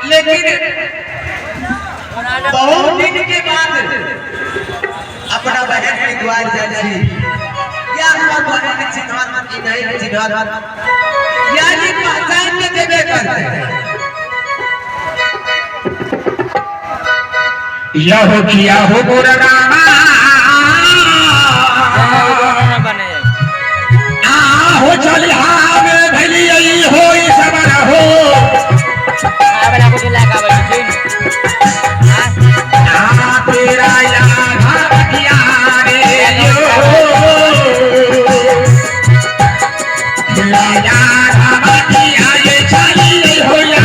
लेकिन बहुत दिन के बाद अपना बहन के द्वार जाती या बहन के चिन्हवान की नहीं चिन्हवान यानी पहचान के देवे करते यह किया हो बोरना हो चल हावे भली हो सबर हो आबला को दिला का बड़ी तेरा याद किया रे यो तेरा याद किया ये चली हो या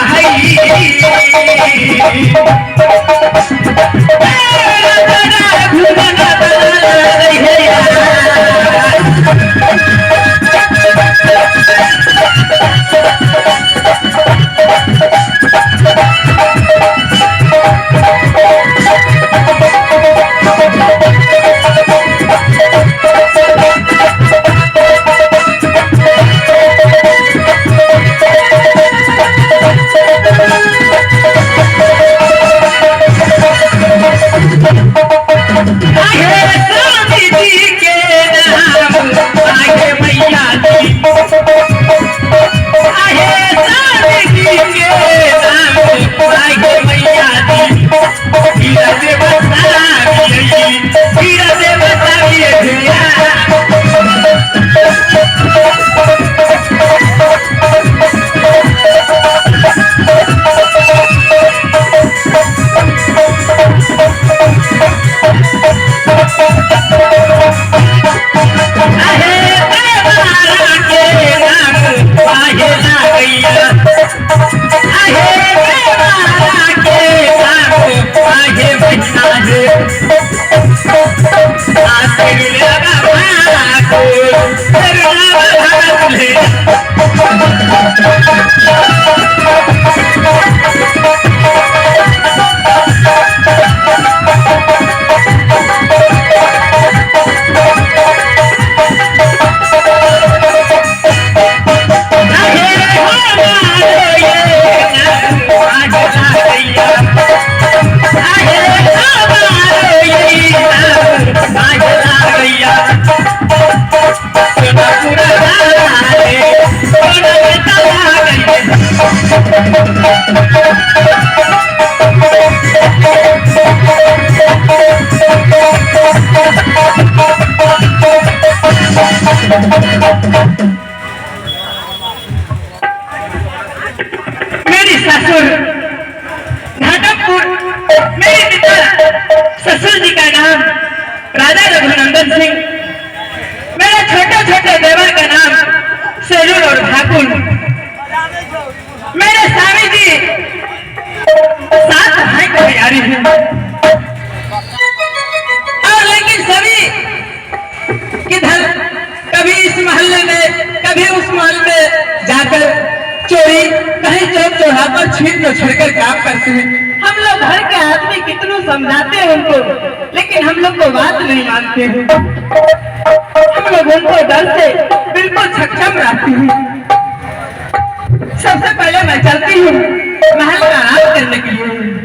Hey! मेरी ससुर घाटमपुर, मेरे पिता ससुर जी का नाम राजा रघुनंदन सिंह, मेरे छोटे छोटे देवर का नाम सेलूर और ठाकुर, मेरे स्वामी जी 7 भाई को बिहारी हैं। और लेकिन सभी किधर कभी इस मोहल्ले में कभी उस मोहल्ले में जाकर चोरी, कहीं चौक चौराहा पर छीन छोड़कर काम करते हैं। हम लोग घर के आदमी कितनों समझाते हैं उनको, लेकिन हम लोग को बात नहीं मानते हैं। हम लोग उनको डर से बिल्कुल सक्षम रहते हैं। सबसे पहले मैं चलती हूँ महल में आराम करने के लिए।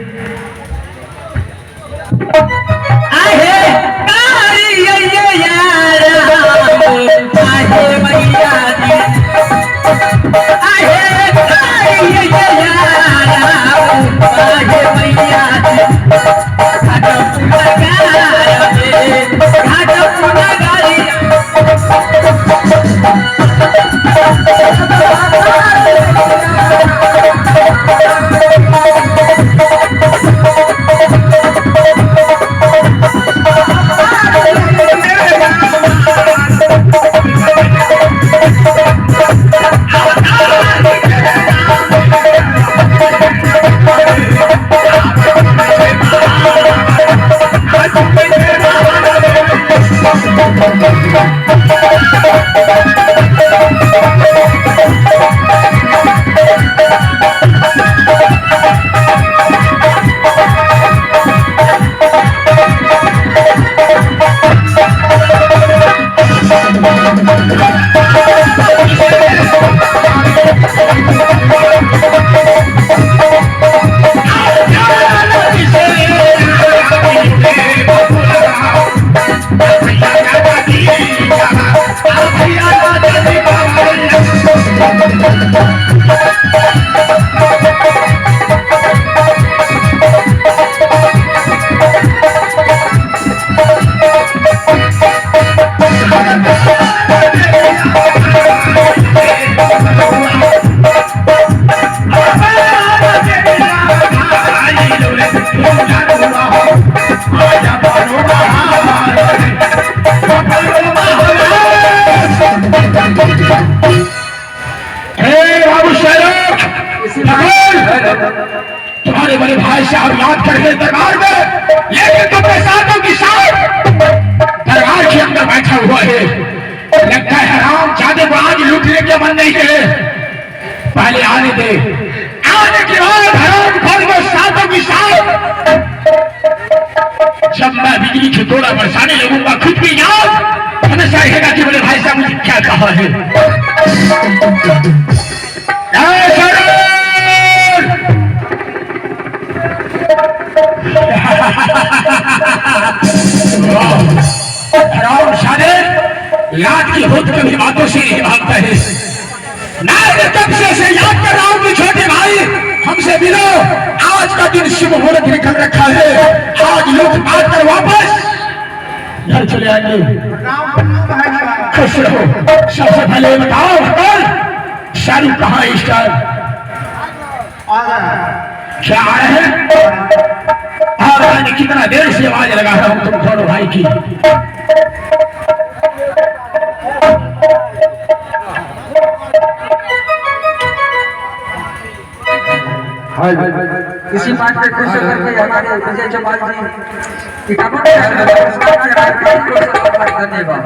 तुम्हारे बड़े भाई साहब याद कर रहे दरबार में, लेकिन तुमने साधु की साथ दरबार के अंदर बैठा हुआ है। लगता है राम जादे को आज लूटने के मन नहीं है। पहले आने दे, आने के बाद हराम खोल को साधु की साथ जब मैं बिजली के तोड़ा बरसाने लगूंगा, खुद भी याद हमेशा रहेगा कि मेरे भाई साहब मुझे क्या कहा है। हराम शादे याद की होत कभी बातों से नहीं भागता है। मैं तब से याद कर रहा हूं कि छोटे भाई हमसे मिलो, आज का दिन शुभ मुहूर्त निकल रखा है। आज लोग बात कर वापस घर चले आएंगे। खुश रहो। सबसे पहले बताओ भगवान शाहरुख कहाँ है? इस टाइम क्या आ रहे हैं? और मैंने कितना देर से आवाज लगा रहा हूं तुम दोनों भाई की। इसी बात पे खुश होकर के हमारे विजय चौपाल जी किताबों में धन्यवाद।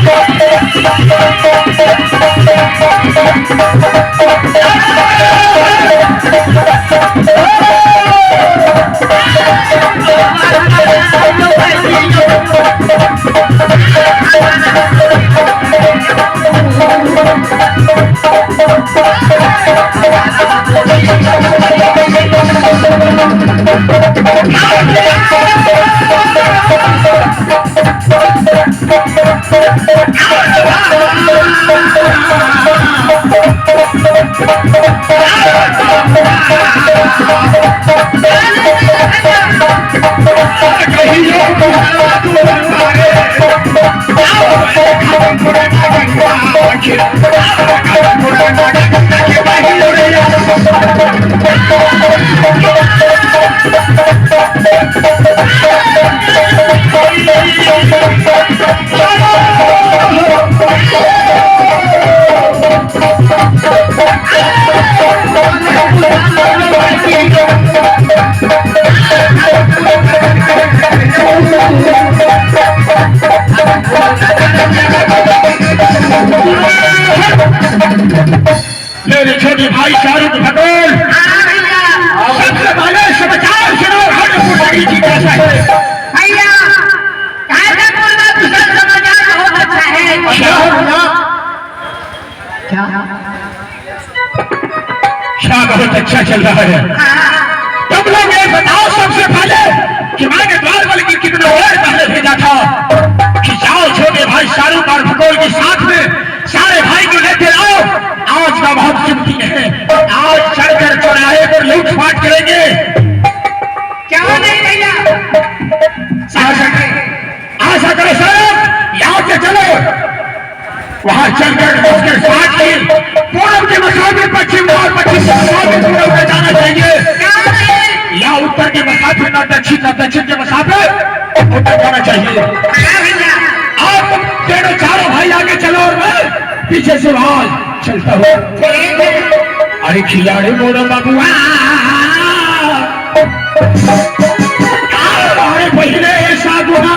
Thank you. मेरे छोटे भाई शाहरुख भगोल सबसे पहले समाचार सुनो हरपुरी जी कैसा है भैया कायदापुर में कुशल समाचार बहुत अच्छा है। क्या बहुत अच्छा चल रहा है। तुम लोग ये बताओ सबसे पहले कि मैंने द्वार बल की कितने और पहले भेजा था कि जाओ छोटे भाई शाहरुख और भगोल के साथ में सारे भाई को लेते आओ। आज का बहुत शुभ दिन है। आज चढ़कर चौराहे पर लूटपाट करेंगे। क्या नहीं भैया आशा करो सर यहाँ से चलो वहां चलकर उसके साथ ही पूर्व के मसाफिर पश्चिम और पश्चिम के मसाफिर पूर्व में जाना चाहिए या उत्तर के मसाफिर न दक्षिण के मसाफिर उत्तर जाना चाहिए। आप तेरे चारों भाई आगे चलो और मैं पीछे से वहां चलता हूँ। अरे खिलाड़ी मोड़ो बाबू अरे पहले ऐसा गुना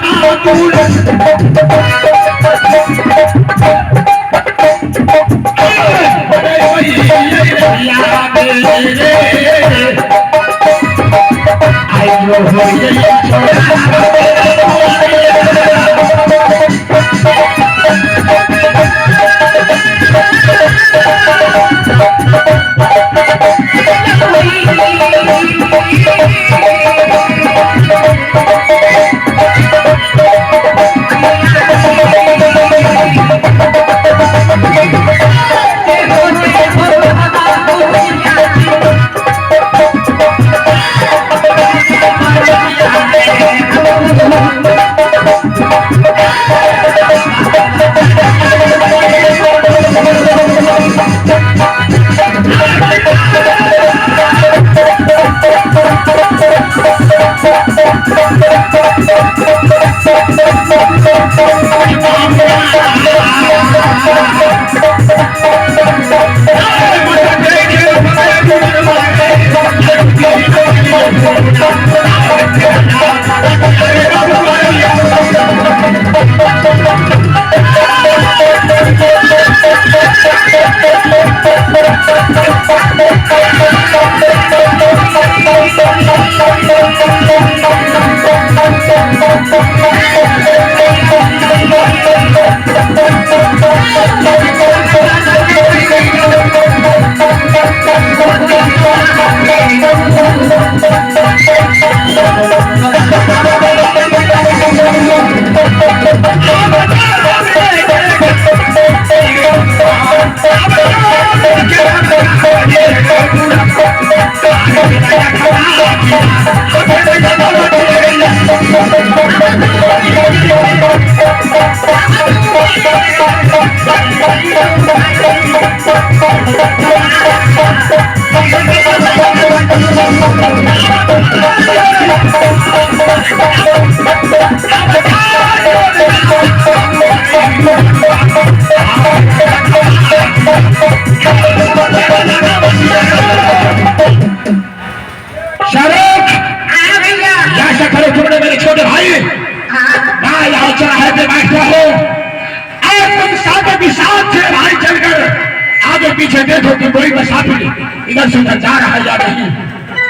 पीछे देखो कि कोई मुसाफिर इधर से उधर जा रहा है या नहीं।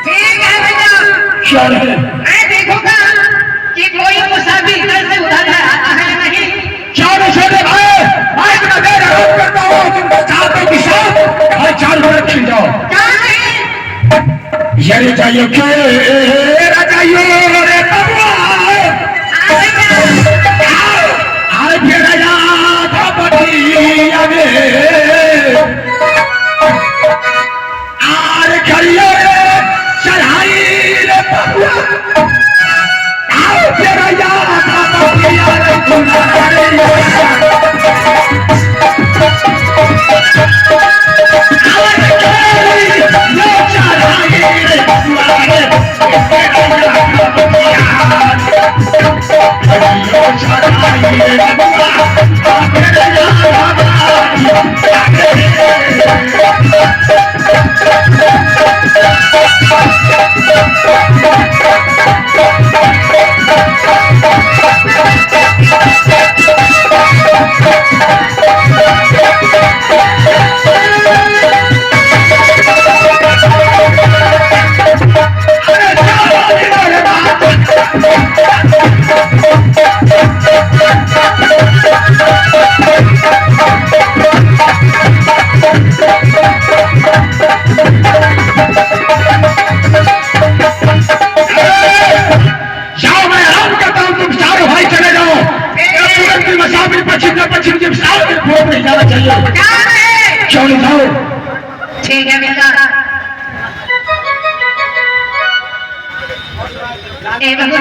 ठीक है भैया। श्योर है। मैं देखूंगा कि कोई मुसाफिर इधर से उधर आता है या नहीं। घरे जाइयो के राजाइयो रे बबुआ आए फिर याद बटिया में आर घरियो रे चढ़ाई रे बबुआ आओ फिर याद बटिया रे क्यों नहीं जाओ? ठीक है बेटा। ए भैया,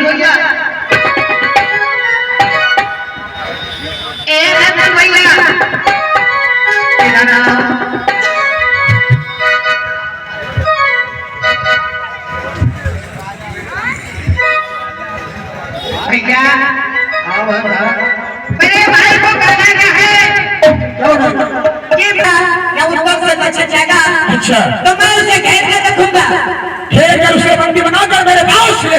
भैया मेरे भाई को करना क्या है? या उस वक्त से बचा जाएगा अच्छा तो मैं उसे घेर के रखूंगा। घेर कर उसे बंदी बनाकर मेरे पास ले